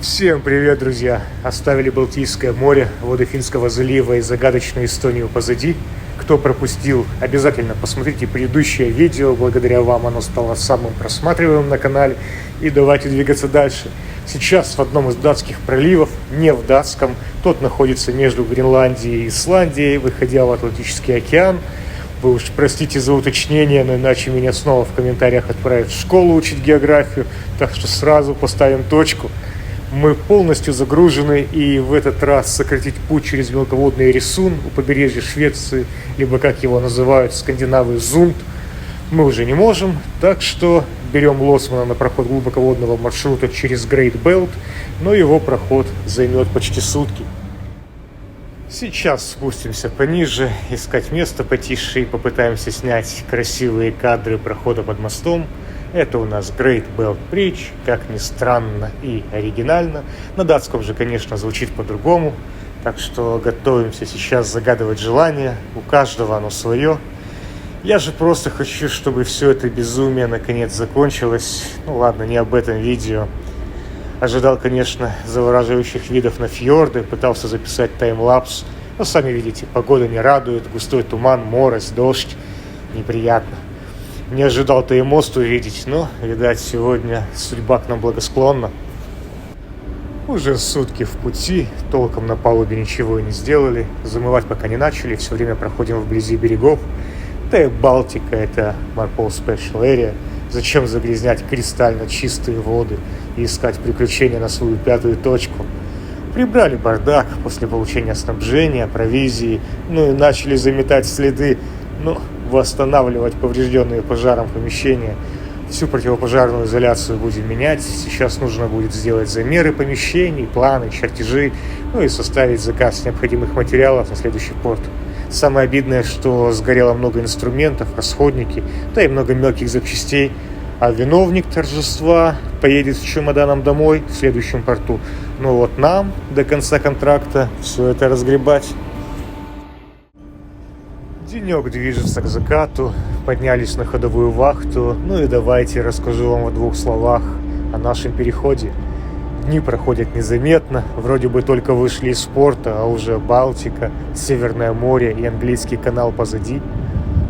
Всем привет, друзья! Оставили Балтийское море, воды Финского залива и загадочную Эстонию позади. Кто пропустил, обязательно посмотрите предыдущее видео. Благодаря вам оно стало самым просматриваемым на канале. И давайте двигаться дальше. Сейчас в одном из датских проливов, не в датском, тот находится между Гренландией и Исландией, выходя в Атлантический океан. Вы уж простите за уточнение, но иначе меня снова в комментариях отправят в школу учить географию. Так что сразу поставим точку. Мы полностью загружены, и в этот раз сократить путь через мелководный Эресун у побережья Швеции, либо, как его называют скандинавы, Зунд, мы уже не можем. Так что берем лоцмана на проход глубоководного маршрута через Great Belt, но его проход займет почти сутки. Сейчас спустимся пониже, искать место потише и попытаемся снять красивые кадры прохода под мостом. Это у нас Great Belt Bridge, как ни странно и оригинально. На датском же, конечно, звучит по-другому. Так что готовимся сейчас загадывать желание. У каждого оно свое. Я же просто хочу, чтобы все это безумие наконец закончилось. Ну ладно, не об этом видео. Ожидал, конечно, завораживающих видов на фьорды. Пытался записать таймлапс. Но сами видите, погода не радует. Густой туман, морось, дождь. Неприятно. Не ожидал-то и мост увидеть, но, видать, сегодня судьба к нам благосклонна. Уже сутки в пути, толком на палубе ничего и не сделали. Замывать пока не начали, все время проходим вблизи берегов. Да и Балтика — это Marpol Special Area. Зачем загрязнять кристально чистые воды и искать приключения на свою пятую точку? Прибрали бардак после получения снабжения, провизии, ну и начали заметать следы, восстанавливать поврежденные пожаром помещения. Всю противопожарную изоляцию будем менять. Сейчас нужно будет сделать замеры помещений, планы, чертежи, и составить заказ необходимых материалов на следующий порт. Самое обидное, что сгорело много инструментов, расходники, да и много мелких запчастей. А виновник торжества поедет с чемоданом домой в следующем порту. Но вот нам до конца контракта все это разгребать. Денек движется к закату, поднялись на ходовую вахту, и давайте расскажу вам в двух словах о нашем переходе. Дни проходят незаметно, вроде бы только вышли из порта, а уже Балтика, Северное море и Английский канал позади.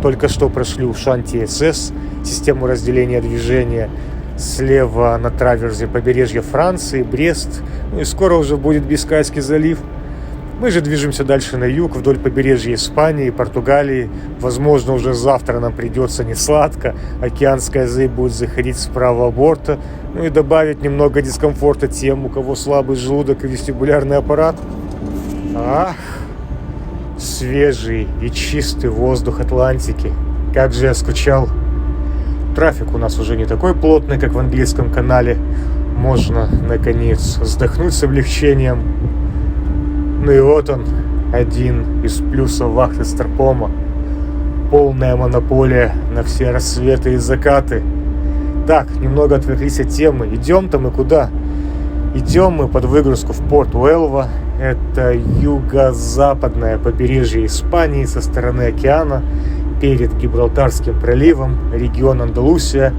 Только что прошли Ушанти-СС, систему разделения движения, слева на траверзе побережья Франции, Брест, и скоро уже будет Бискайский залив. Мы же движемся дальше на юг, вдоль побережья Испании, Португалии. Возможно, уже завтра нам придется не сладко. Океанская зыбь будет заходить с правого борта. И добавить немного дискомфорта тем, у кого слабый желудок и вестибулярный аппарат. Ах, свежий и чистый воздух Атлантики. Как же я скучал. Трафик у нас уже не такой плотный, как в английском канале. Можно, наконец, вздохнуть с облегчением. И вот он, один из плюсов вахты Старпома. Полная монополия на все рассветы и закаты. Так, немного отвлеклись от темы. Идем-то мы куда? Идем мы под выгрузку в порт Уэлва. Это юго-западное побережье Испании со стороны океана, перед Гибралтарским проливом, регион Андалусия.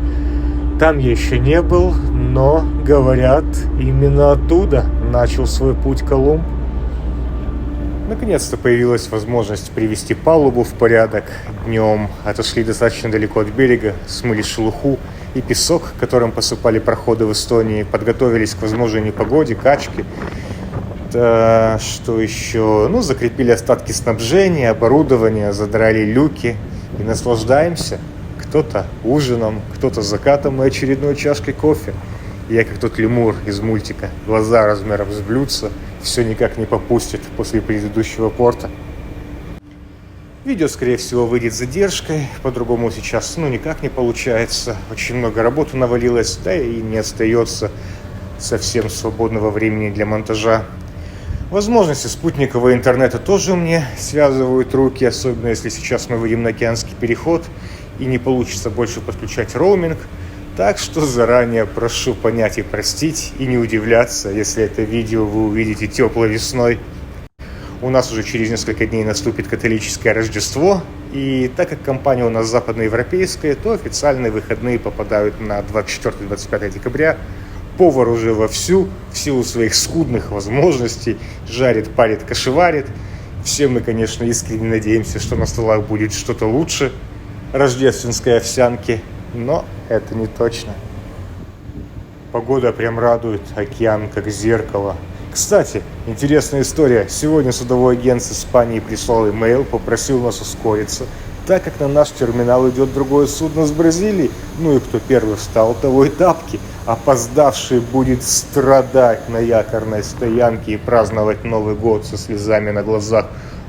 Там я еще не был, но, говорят, именно оттуда начал свой путь Колумб. Наконец-то появилась возможность привести палубу в порядок. Днем отошли достаточно далеко от берега, смыли шелуху и песок, которым посыпали проходы в Эстонии, подготовились к возможной непогоде, качке. Да, что еще? Закрепили остатки снабжения, оборудования, задрали люки и наслаждаемся. Кто-то ужином, кто-то закатом и очередной чашкой кофе. Я как тот лемур из мультика, глаза размером с блюдца, все никак не попустит после предыдущего порта. Видео, скорее всего, выйдет с задержкой, по-другому сейчас никак не получается. Очень много работы навалилось, да и не остается совсем свободного времени для монтажа. Возможности спутникового интернета тоже мне связывают руки, особенно если сейчас мы выйдем на океанский переход и не получится больше подключать роуминг. Так что заранее прошу понять и простить, и не удивляться, если это видео вы увидите теплой весной. У нас уже через несколько дней наступит католическое Рождество, и так как компания у нас западноевропейская, то официальные выходные попадают на 24-25 декабря, Повар уже вовсю, в силу своих скудных возможностей, жарит, парит, кашеварит. Все мы, конечно, искренне надеемся, что на столах будет что-то лучше рождественской овсянки, но это не точно. Погода прям радует, океан как зеркало. Кстати, интересная история. Сегодня судовой агент с Испании прислал имейл, попросил нас ускориться, так как на наш терминал идет другое судно с Бразилии. Ну и кто первый встал, того и тапки. Опоздавший будет страдать на якорной стоянке и праздновать Новый год со слезами на глазах.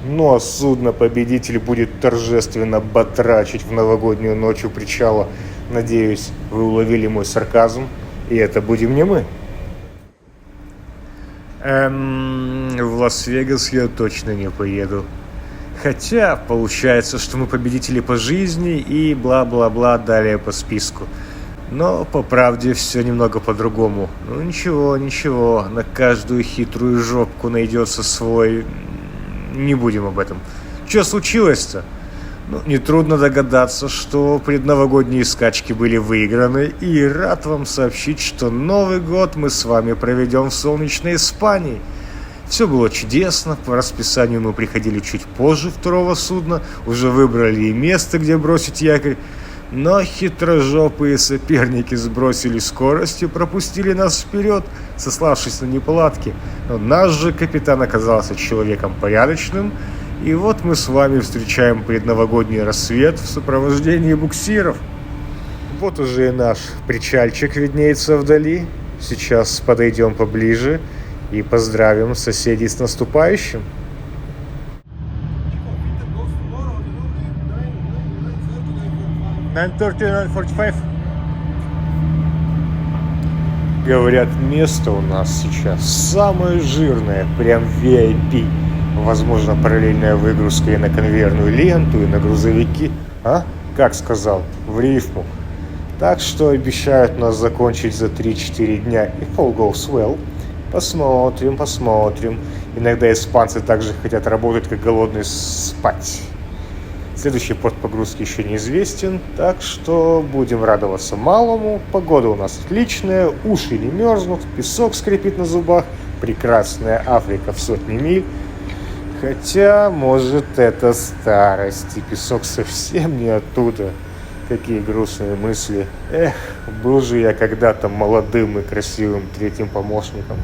Ну а судно-победитель будет торжественно батрачить в новогоднюю ночь у причала. Надеюсь, вы уловили мой сарказм, и это будем не мы. В Лас-Вегас я точно не поеду. Хотя, получается, что мы победители по жизни и бла-бла-бла далее по списку. Но, по правде, все немного по-другому. Ну, ничего, на каждую хитрую жопку найдется свой... Не будем об этом. Что случилось-то? Ну, нетрудно догадаться, что предновогодние скачки были выиграны, и рад вам сообщить, что Новый год мы с вами проведем в солнечной Испании. Все было чудесно, по расписанию мы приходили чуть позже второго судна, уже выбрали и место, где бросить якорь, но хитрожопые соперники сбросили скорость и пропустили нас вперед, сославшись на неполадки. Но наш же капитан оказался человеком порядочным, и вот мы с вами встречаем предновогодний рассвет в сопровождении буксиров. Вот уже и наш причальчик виднеется вдали. Сейчас подойдем поближе и поздравим соседей с наступающим. Говорят, место у нас сейчас самое жирное, прям VIP. Возможно, параллельная выгрузка и на конвейерную ленту, и на грузовики. А? Как сказал? В рифму. Так что обещают нас закончить за 3-4 дня. И all goes well. Посмотрим. Иногда испанцы также хотят работать, как голодные спать. Следующий порт погрузки еще неизвестен, так что будем радоваться малому. Погода у нас отличная, уши не мерзнут, песок скрипит на зубах, прекрасная Африка в сотни миль. Хотя, может, это старость, и песок совсем не оттуда. Какие грустные мысли. Был же я когда-то молодым и красивым третьим помощником.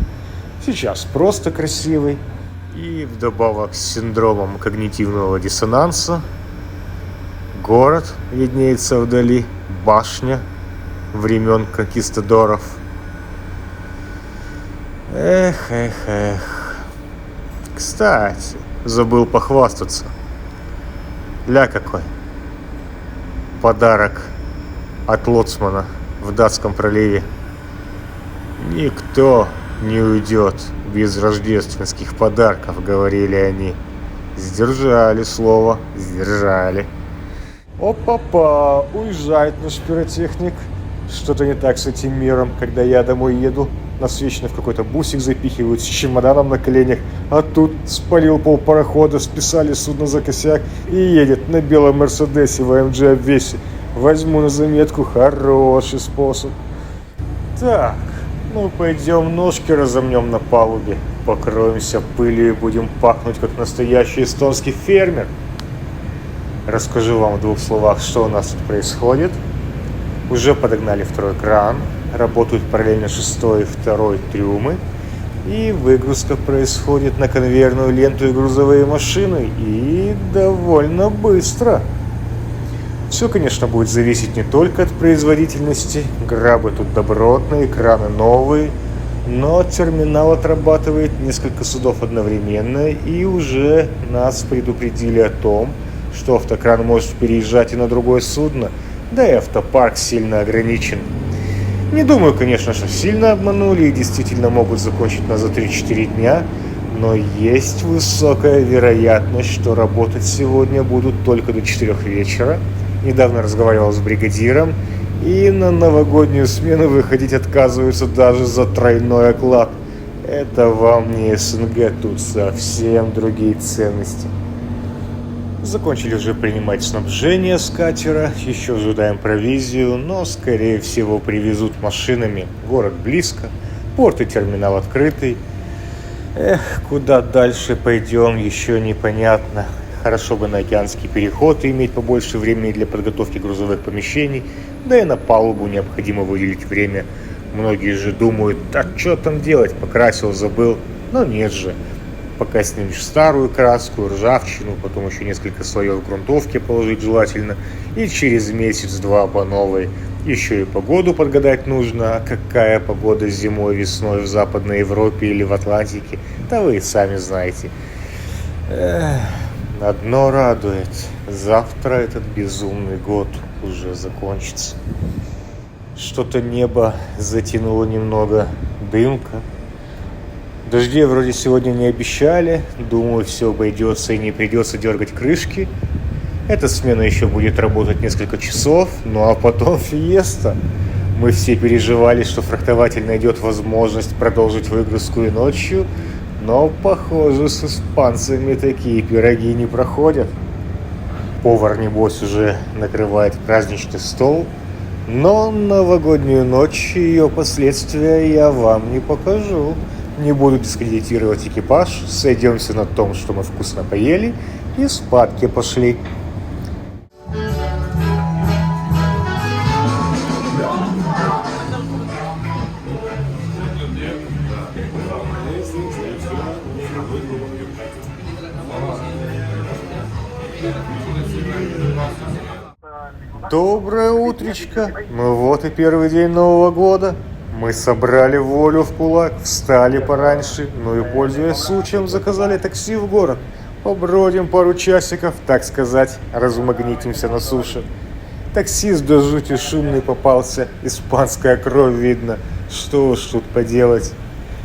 Сейчас просто красивый. И вдобавок с синдромом когнитивного диссонанса. Город виднеется вдали, башня времен конкистадоров. Эх. Кстати, забыл похвастаться. Ля какой. Подарок от лоцмана в Датском проливе. Никто не уйдет без рождественских подарков, говорили они. Сдержали слово, сдержали. Опа-па, уезжает наш пиротехник. Что-то не так с этим миром, когда я домой еду. Нас вечно в какой-то бусик запихивают с чемоданом на коленях. А тут спалил полпарохода, списали судно за косяк и едет на белом Мерседесе в АМГ обвесе. Возьму на заметку, хороший способ. Так, пойдем ножки разомнем на палубе. Покроемся пылью и будем пахнуть, как настоящий эстонский фермер. Расскажу вам в 2 словах, что у нас тут происходит. Уже подогнали второй кран. Работают параллельно 6-й и 2-й трюмы. И выгрузка происходит на конвейерную ленту и грузовые машины. И довольно быстро. Все, конечно, будет зависеть не только от производительности. Грабы тут добротные, краны новые. Но терминал отрабатывает несколько судов одновременно. И уже нас предупредили о том, что автокран может переезжать и на другое судно. Да и автопарк сильно ограничен. Не думаю, конечно, что сильно обманули и действительно могут закончить нас за 3-4 дня, но есть высокая вероятность, что работать сегодня будут только до 4 вечера. Недавно разговаривал с бригадиром, и на новогоднюю смену выходить отказываются даже за тройной оклад. Это вам не СНГ, тут совсем другие ценности. Закончили уже принимать снабжение с катера, еще ожидаем провизию, но скорее всего привезут машинами. Город близко, порт и терминал открытый. Куда дальше пойдем, еще непонятно. Хорошо бы на океанский переход иметь побольше времени для подготовки грузовых помещений, да и на палубу необходимо выделить время. Многие же думают, а что там делать, покрасил, забыл, но нет же. Пока снимешь старую краску, ржавчину, потом еще несколько слоев грунтовки положить желательно, и через месяц-два по новой. Еще и погоду подгадать нужно, а какая погода зимой, весной в Западной Европе или в Атлантике, да вы и сами знаете. Одно радует, завтра этот безумный год уже закончится. Что-то небо затянуло немного, дымка. Дождей вроде сегодня не обещали, думаю, все обойдется и не придется дергать крышки. Эта смена еще будет работать несколько часов, ну а потом фиеста. Мы все переживали, что фрахтователь найдет возможность продолжить выгрузку и ночью, но, похоже, с испанцами такие пироги не проходят. Повар, небось, уже накрывает праздничный стол, но новогоднюю ночь и ее последствия я вам не покажу. Не буду дискредитировать экипаж, сойдемся на том, что мы вкусно поели и спадки пошли. Доброе утречко. Ну вот и первый день Нового года. Мы собрали волю в кулак, встали пораньше, ну и, пользуясь случаем, заказали такси в город. Побродим пару часиков, так сказать, размагнитимся на суше. Таксист до жути шумный попался, испанская кровь видно, что уж тут поделать.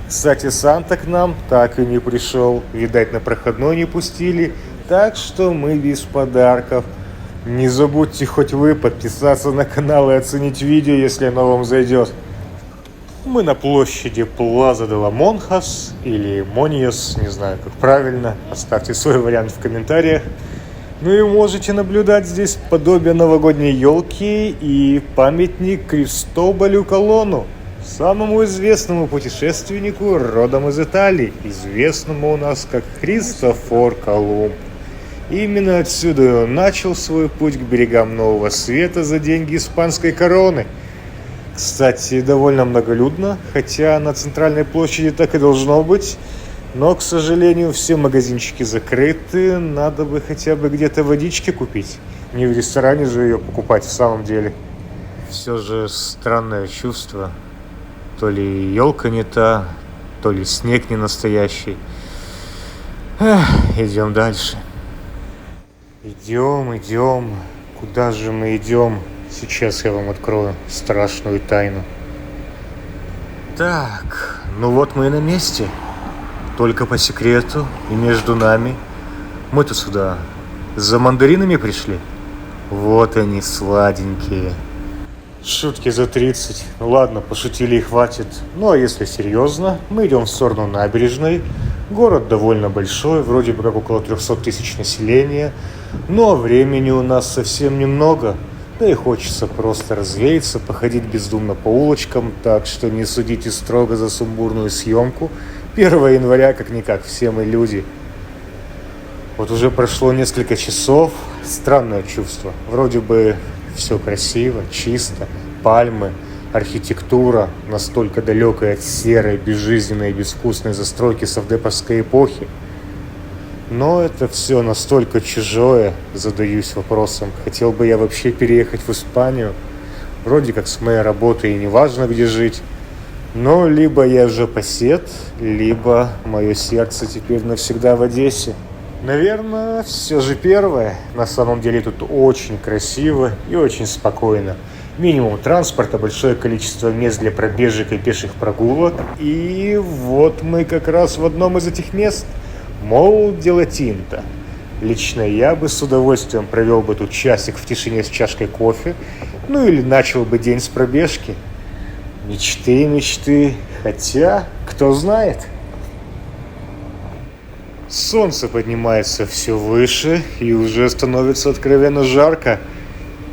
Кстати, Санта к нам так и не пришел, видать, на проходной не пустили, так что мы без подарков. Не забудьте хоть вы подписаться на канал и оценить видео, если оно вам зайдет. Мы на площади Плаза де ла Монхас или Моньес, не знаю как правильно, оставьте свой вариант в комментариях. Ну и можете наблюдать здесь подобие новогодней елки и памятник Кристобалю Колону, самому известному путешественнику родом из Италии, известному у нас как Христофор Колумб. Именно отсюда он начал свой путь к берегам Нового Света за деньги испанской короны. Кстати, довольно многолюдно, хотя на центральной площади так и должно быть. Но, к сожалению, все магазинчики закрыты, надо бы хотя бы где-то водички купить. Не в ресторане же ее покупать в самом деле. Все же странное чувство. То ли елка не та, то ли снег не настоящий. Идем дальше. Идем. Куда же мы идем? Сейчас я вам открою страшную тайну. Так, ну вот мы и на месте. Только по секрету и между нами. Мы-то сюда за мандаринами пришли. Вот они, сладенькие. Шутки за 30. Ну ладно, пошутили и хватит. Ну а если серьезно, мы идем в сторону набережной. Город довольно большой, вроде бы как около 300 тысяч населения. Но времени у нас совсем немного. Да и хочется просто развеяться, походить бездумно по улочкам, так что не судите строго за сумбурную съемку. 1 января, как-никак, все мы люди. Вот уже прошло несколько часов, странное чувство. Вроде бы все красиво, чисто, пальмы, архитектура, настолько далекая от серой, безжизненной и безвкусной застройки совдеповской эпохи. Но это все настолько чужое, задаюсь вопросом, хотел бы я вообще переехать в Испанию. Вроде как с моей работой и не важно где жить. Но либо я же посед, либо мое сердце теперь навсегда в Одессе. Наверное, все же первое. На самом деле тут очень красиво и очень спокойно. Минимум транспорта, большое количество мест для пробежек и пеших прогулок. И вот мы как раз в одном из этих мест. Мол, дело Тинто. Лично я бы с удовольствием провел бы тут часик в тишине с чашкой кофе, ну или начал бы день с пробежки. Мечты, хотя, кто знает. Солнце поднимается все выше и уже становится откровенно жарко.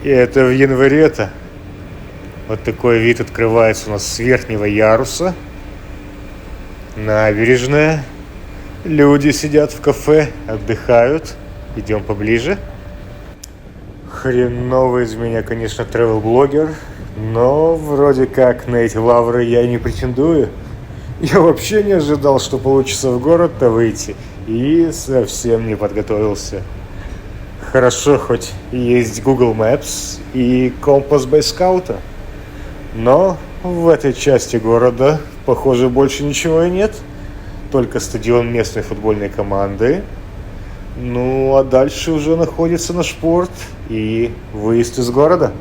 И это в январе-то. Вот такой вид открывается у нас с верхнего яруса. Набережная. Люди сидят в кафе, отдыхают. Идем поближе. Хреновый из меня, конечно, travel-блогер. Но вроде как на эти лавры я и не претендую. Я вообще не ожидал, что получится в город-то выйти. И совсем не подготовился. Хорошо, хоть есть Google Maps и компас байскаута. Но в этой части города, похоже, больше ничего и нет. Только стадион местной футбольной команды. Ну, а дальше уже находится наш порт и выезд из города.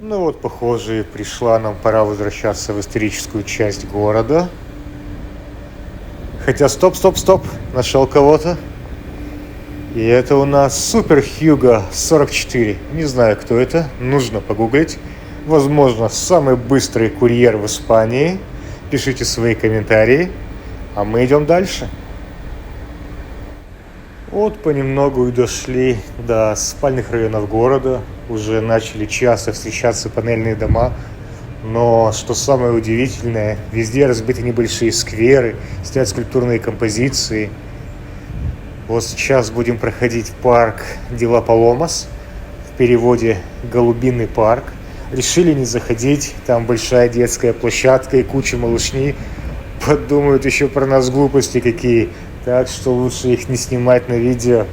Ну вот, похоже, пришла нам пора возвращаться в историческую часть города. Хотя, стоп, нашел кого-то. И это у нас Супер Хьюго 44. Не знаю, кто это, нужно погуглить. Возможно, самый быстрый курьер в Испании. Пишите свои комментарии, а мы идем дальше. Вот понемногу и дошли до спальных районов города. Уже начали часто встречаться панельные дома. Но, что самое удивительное, везде разбиты небольшие скверы, стоят скульптурные композиции. Вот сейчас будем проходить парк Дела Паломас, в переводе «Голубиный парк». Решили не заходить, там большая детская площадка и куча малышни. Подумают еще про нас глупости какие, так что лучше их не снимать на видео.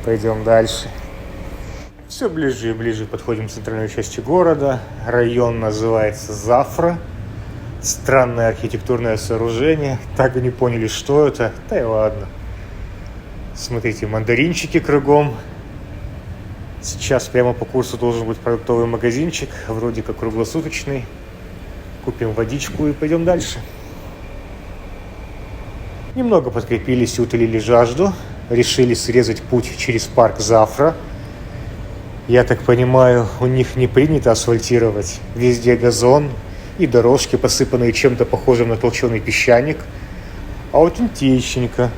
Пойдем дальше. Все ближе и ближе подходим к центральной части города. Район называется Зафра. Странное архитектурное сооружение. Так и не поняли, что это. Да и ладно. Смотрите, мандаринчики кругом. Сейчас прямо по курсу должен быть продуктовый магазинчик. Вроде как круглосуточный. Купим водичку и пойдем дальше. Немного подкрепились и утолили жажду. Решили срезать путь через парк Зафра. Я так понимаю, у них не принято асфальтировать. Везде газон и дорожки, посыпанные чем-то похожим на толченый песчаник. Аутентичненько.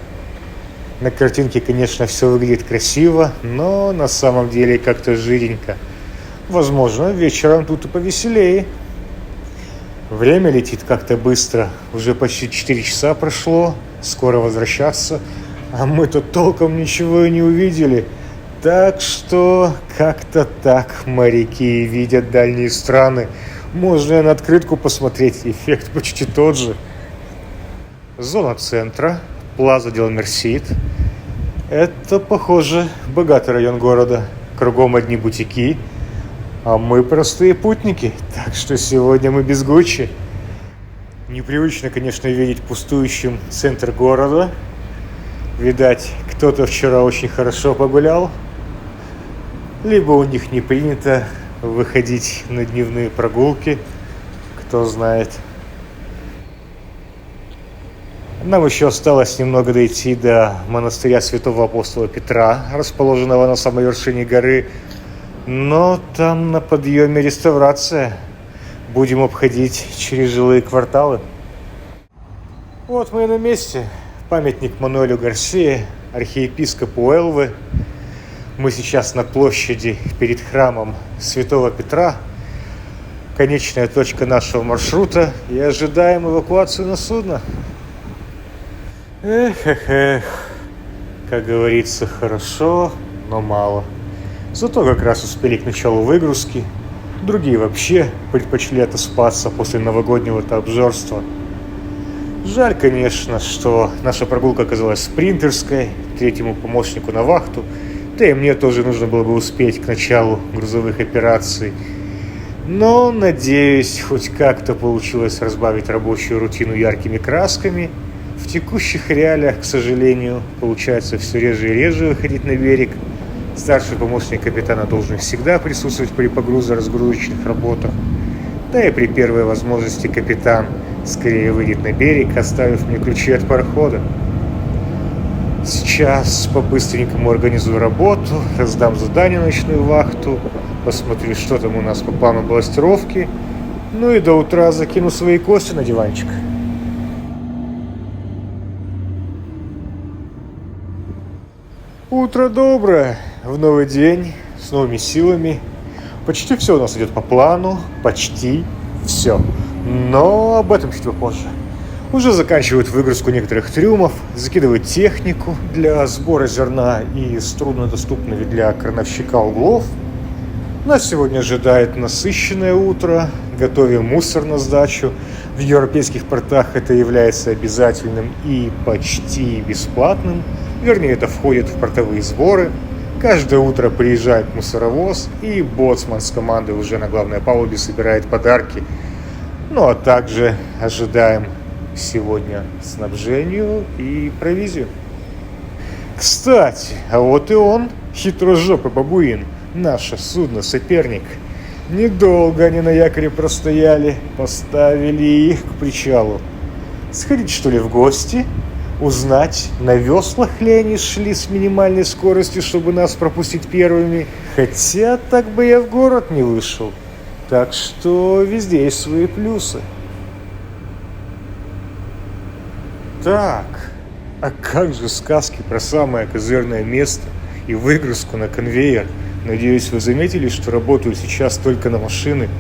На картинке, конечно, все выглядит красиво, но на самом деле как-то жиренько. Возможно, вечером тут и повеселее. Время летит как-то быстро. Уже почти 4 часа прошло. Скоро возвращаться. А мы-то толком ничего и не увидели. Так что как-то так моряки видят дальние страны. Можно и на открытку посмотреть, эффект почти тот же. Зона центра, Плаза Дел Мерсид. Это, похоже, богатый район города. Кругом одни бутики, а мы простые путники, так что сегодня мы без Гуччи. Непривычно, конечно, видеть пустующим центр города. Видать, кто-то вчера очень хорошо погулял. Либо у них не принято выходить на дневные прогулки, кто знает. Нам еще осталось немного дойти до монастыря святого апостола Петра, расположенного на самой вершине горы. Но там на подъеме реставрация. Будем обходить через жилые кварталы. Вот мы и на месте. Памятник Мануэлю Гарсия, архиепископу Элвы. Мы сейчас на площади перед храмом Святого Петра. Конечная точка нашего маршрута. И ожидаем эвакуацию на судно. Эх. Как говорится, хорошо, но мало. Зато как раз успели к началу выгрузки. Другие вообще предпочли отоспаться после новогоднего-то обжорства. Жаль, конечно, что наша прогулка оказалась спринтерской, третьему помощнику на вахту. Да и мне тоже нужно было бы успеть к началу грузовых операций. Но, надеюсь, хоть как-то получилось разбавить рабочую рутину яркими красками. В текущих реалиях, к сожалению, получается все реже и реже выходить на берег. Старший помощник капитана должен всегда присутствовать при погрузо-разгрузочных работах. Да и при первой возможности капитан скорее выйдет на берег, оставив мне ключи от парохода. Сейчас по-быстренькому организую работу, раздам задание на ночную вахту, посмотрю, что там у нас по плану балластировки, ну и до утра закину свои кости на диванчик. Утро доброе, в новый день, с новыми силами. Почти все у нас идет по плану, почти все. Но об этом чуть попозже. Уже заканчивают выгрузку некоторых трюмов, закидывают технику для сбора зерна из труднодоступных для крановщика углов. Нас сегодня ожидает насыщенное утро, готовим мусор на сдачу. В европейских портах это является обязательным и почти бесплатным. Вернее, это входит в портовые сборы. Каждое утро приезжает мусоровоз, и боцман с командой уже на главной палубе собирает подарки. Ну а также ожидаем сегодня снабжению и провизию. Кстати, а вот и он, хитрожопый бабуин, наше судно-соперник. Недолго они на якоре простояли, поставили их к причалу. Сходить, что ли, в гости? Узнать, на веслах ли они шли с минимальной скоростью, чтобы нас пропустить первыми. Хотя так бы я в город не вышел. Так что везде есть свои плюсы. Так, а как же сказки про самое козырное место и выгрузку на конвейер? Надеюсь, вы заметили, что работают сейчас только на машины.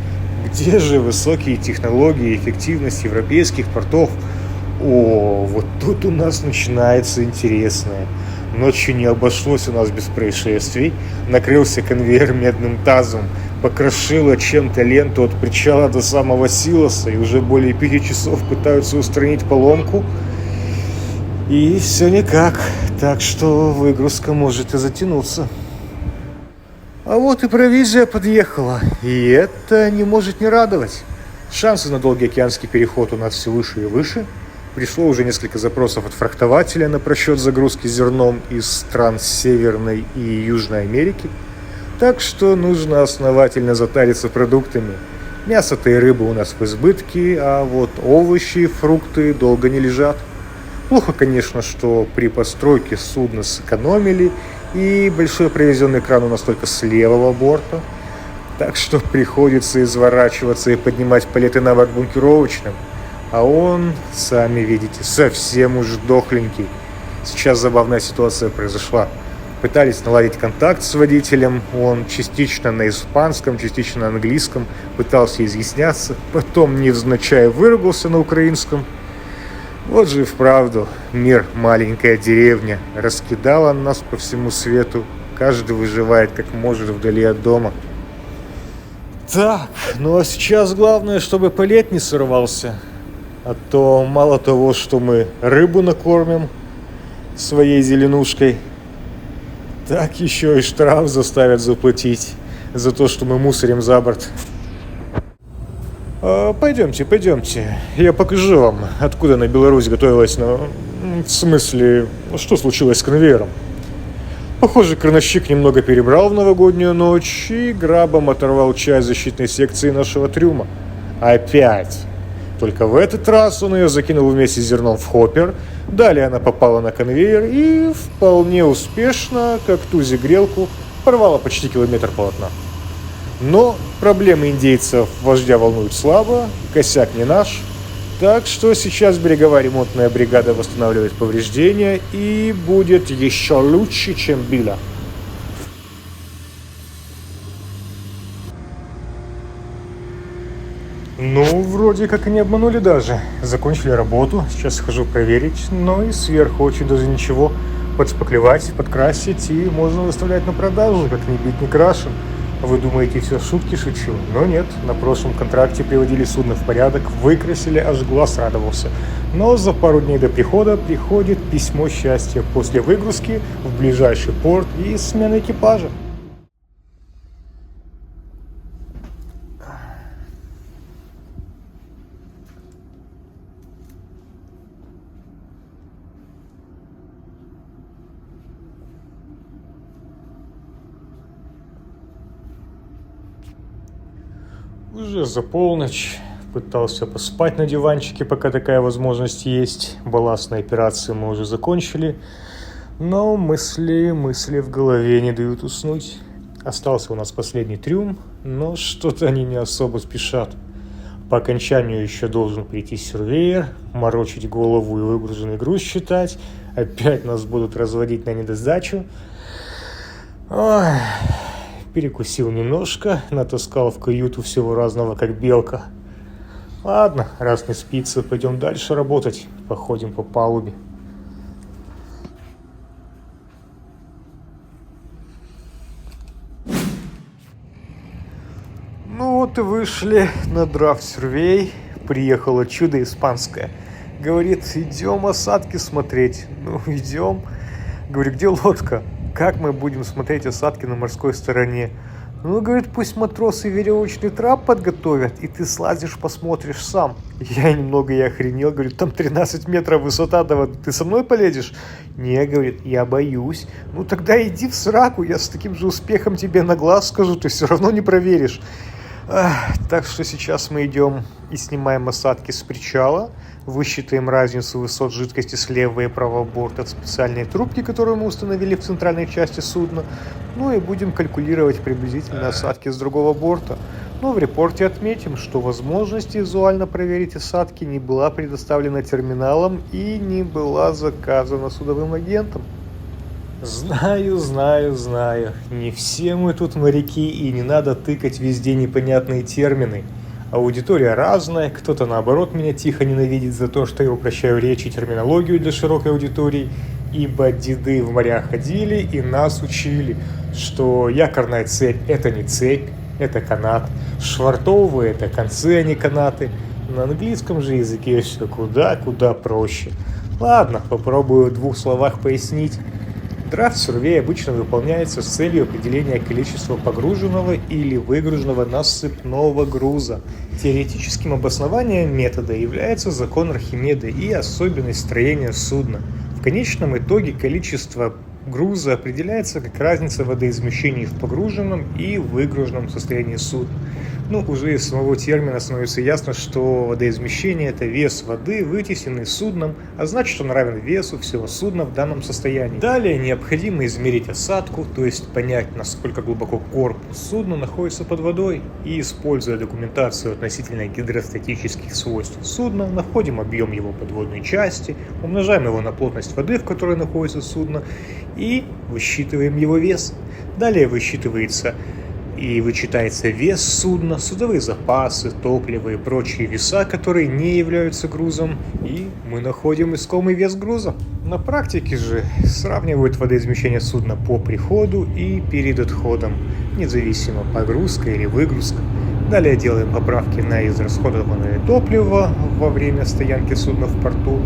Где же высокие технологии и эффективность европейских портов? О, вот тут у нас начинается интересное. Ночью не обошлось у нас без происшествий. Накрылся конвейер медным тазом, покрошило чем-то ленту от причала до самого силоса, и уже более 5 часов пытаются устранить поломку. И все никак, так что выгрузка может и затянуться. А вот и провизия подъехала, и это не может не радовать. Шансы на долгий океанский переход у нас все выше и выше. Пришло уже несколько запросов от фрахтователя на просчет загрузки зерном из стран Северной и Южной Америки. Так что нужно основательно затариться продуктами. Мясо-то и рыба у нас в избытке, а вот овощи и фрукты долго не лежат. Плохо, конечно, что при постройке судна сэкономили, и большой провизионный кран у нас только с левого борта. Так что приходится изворачиваться и поднимать палеты на борт бункеровочным. А он, сами видите, совсем уж дохленький. Сейчас забавная ситуация произошла. Пытались наладить контакт с водителем. Он частично на испанском, частично на английском пытался изъясняться. Потом невзначай выругался на украинском. Вот же и вправду, мир маленькая деревня. Раскидала нас по всему свету. Каждый выживает как может вдали от дома. Так, ну а сейчас главное, чтобы палет не сорвался. А то мало того, что мы рыбу накормим своей зеленушкой, так еще и штраф заставят заплатить за то, что мы мусорим за борт. Пойдемте, я покажу вам, откуда на Беларусь готовилась, в смысле, что случилось с конвейером. Похоже, крановщик немного перебрал в новогоднюю ночь и грабом оторвал часть защитной секции нашего трюма. Опять. Только в этот раз он ее закинул вместе с зерном в хоппер, далее она попала на конвейер и вполне успешно, как тузик-грелку, порвала почти километр полотна. Но проблемы индейцев вождя волнуют слабо, косяк не наш, так что сейчас береговая ремонтная бригада восстанавливает повреждения и будет еще лучше, чем было. Ну, вроде как и не обманули даже. Закончили работу, сейчас схожу проверить, но и сверху очень даже ничего. Подшпаклевать, подкрасить, и можно выставлять на продажу, как не бит, не крашен. Вы думаете, все шутки шучу? Но нет, на прошлом контракте приводили судно в порядок, выкрасили, аж глаз радовался. Но за пару дней до прихода приходит письмо счастья после выгрузки в ближайший порт и смены экипажа. Уже за полночь. Пытался поспать на диванчике, пока такая возможность есть. Балластные операции мы уже закончили. Но мысли в голове не дают уснуть. Остался у нас последний трюм, но что-то они не особо спешат. По окончанию еще должен прийти сюрвеер, морочить голову и выгруженный груз считать. Опять нас будут разводить на недосдачу. Ой, перекусил немножко, натаскал в каюту всего разного, как белка. Ладно, раз не спится, пойдем дальше работать, походим по палубе. Ну вот и вышли на Draft Survey. Приехало чудо испанское. Говорит, идем осадки смотреть. Ну, идем. Говорю, где лодка? Как мы будем смотреть осадки на морской стороне? Ну, говорит, пусть матросы веревочный трап подготовят, и ты слазишь, посмотришь сам. Я немного и охренел, говорю, там 13 метров высота, да вот ты со мной полезешь? Не, говорит, я боюсь. Ну, тогда иди в сраку, я с таким же успехом тебе на глаз скажу, ты все равно не проверишь. Так что сейчас мы идем и снимаем осадки с причала, высчитаем разницу высот жидкости с левого и правого борта в специальной трубке, которую мы установили в центральной части судна, ну и будем калькулировать приблизительно осадки с другого борта. Но в репорте отметим, что возможность визуально проверить осадки не была предоставлена терминалом и не была заказана судовым агентом. Знаю, не все мы тут моряки, и не надо тыкать везде непонятные термины. Аудитория разная, кто-то наоборот меня тихо ненавидит за то, что я упрощаю речь и терминологию для широкой аудитории, ибо деды в моря ходили и нас учили, что якорная цепь – это не цепь, это канат, швартовые – это концы, а не канаты. На английском же языке все куда проще. Ладно, попробую в 2 словах пояснить. Draft Survey обычно выполняется с целью определения количества погруженного или выгруженного насыпного груза. Теоретическим обоснованием метода является закон Архимеда и особенность строения судна. В конечном итоге количество груза определяется как разница водоизмещений в погруженном и выгруженном состоянии судна. Ну, уже из самого термина становится ясно, что водоизмещение – это вес воды, вытесненный судном, а значит, он равен весу всего судна в данном состоянии. Далее необходимо измерить осадку, то есть понять, насколько глубоко корпус судна находится под водой, и, используя документацию относительно гидростатических свойств судна, находим объем его подводной части, умножаем его на плотность воды, в которой находится судно, и высчитываем его вес. Далее высчитывается и вычитается вес судна, судовые запасы, топливо и прочие веса, которые не являются грузом, и мы находим искомый вес груза. На практике же сравнивают водоизмещение судна по приходу и перед отходом, независимо погрузка или выгрузка. Далее делаем поправки на израсходованное топливо во время стоянки судна в порту.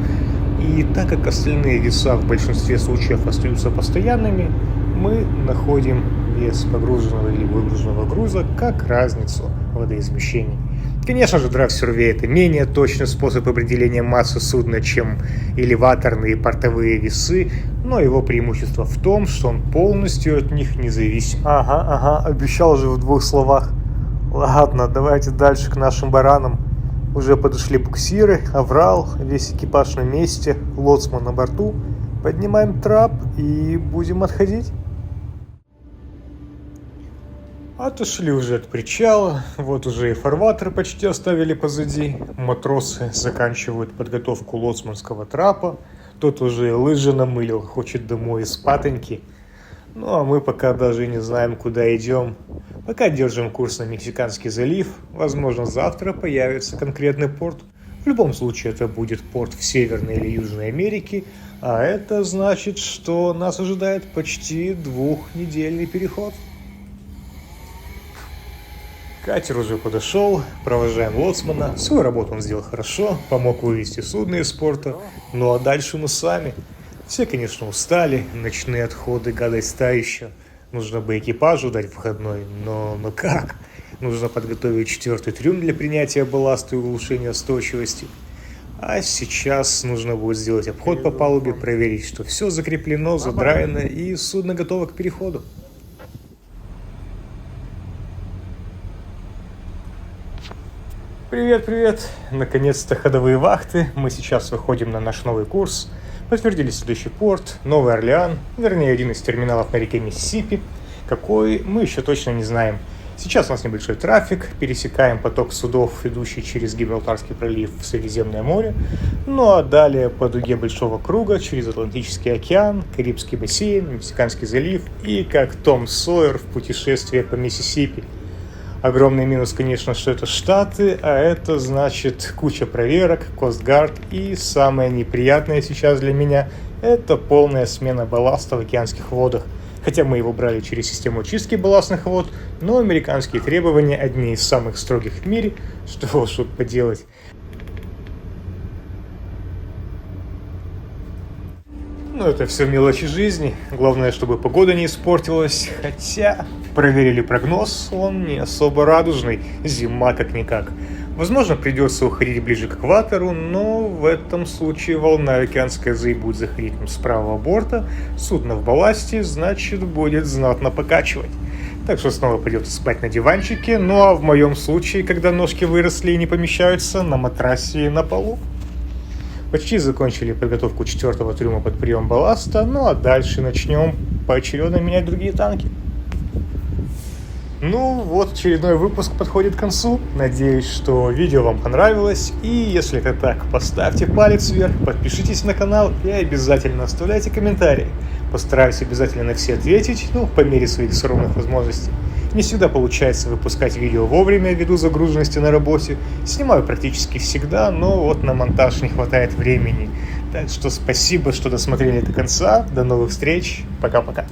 И так как остальные веса в большинстве случаев остаются постоянными, мы находим вес погруженного или выгруженного груза как разницу водоизмещений. Конечно же, Draft Survey – это менее точный способ определения массы судна, чем элеваторные и портовые весы, но его преимущество в том, что он полностью от них не зависим. Ага, обещал же в 2 словах. Ладно, давайте дальше к нашим баранам. Уже подошли буксиры, аврал, весь экипаж на месте, лоцман на борту. Поднимаем трап и будем отходить. Отошли уже от причала, вот уже и фарватер почти оставили позади. Матросы заканчивают подготовку лоцманского трапа. Тот уже лыжи намылил, хочет домой из патоньки. Ну а мы пока даже не знаем, куда идем. Пока держим курс на Мексиканский залив, возможно, завтра появится конкретный порт. В любом случае это будет порт в Северной или Южной Америке, а это значит, что нас ожидает почти 2-недельный переход. Катер уже подошел, провожаем лоцмана. Свою работу он сделал хорошо, помог вывести судно из порта. Ну а дальше мы сами. Все, конечно, устали, ночные отходы, гадость та еще. Нужно бы экипажу дать выходной, но как? Нужно подготовить 4-й трюм для принятия балласта и улучшения устойчивости. А сейчас нужно будет сделать обход по палубе, проверить, что все закреплено, задраено и судно готово к переходу. Привет! Наконец-то ходовые вахты. Мы сейчас выходим на наш новый курс. Подтвердили следующий порт, Новый Орлеан, вернее, один из терминалов на реке Миссисипи. Какой, мы еще точно не знаем. Сейчас у нас небольшой трафик, пересекаем поток судов, идущий через Гибралтарский пролив в Средиземное море, ну а далее по дуге Большого круга через Атлантический океан, Карибский бассейн, Мексиканский залив и как Том Сойер в путешествие по Миссисипи. Огромный минус, конечно, что это Штаты, а это значит куча проверок, Костгард и самое неприятное сейчас для меня – это полная смена балласта в океанских водах. Хотя мы его брали через систему очистки балластных вод, но американские требования одни из самых строгих в мире, что уж тут поделать. Ну, это все мелочи жизни. Главное, чтобы погода не испортилась. Хотя проверили прогноз, он не особо радужный. Зима как-никак. Возможно, придется уходить ближе к экватору, но в этом случае волна океанская будет заходить нам с правого борта. Судно в балласте, значит, будет знатно покачивать. Так что снова придется спать на диванчике. Ну а в моем случае, когда ножки выросли и не помещаются, на матрасе и на полу. Почти закончили подготовку 4-го трюма под прием балласта, ну а дальше начнем поочередно менять другие танки. Ну вот, очередной выпуск подходит к концу. Надеюсь, что видео вам понравилось. И если это так, поставьте палец вверх, подпишитесь на канал и обязательно оставляйте комментарии. Постараюсь обязательно на все ответить, по мере своих скромных возможностей. Не всегда получается выпускать видео вовремя ввиду загруженности на работе. Снимаю практически всегда, но вот на монтаж не хватает времени. Так что спасибо, что досмотрели до конца. До новых встреч. Пока-пока.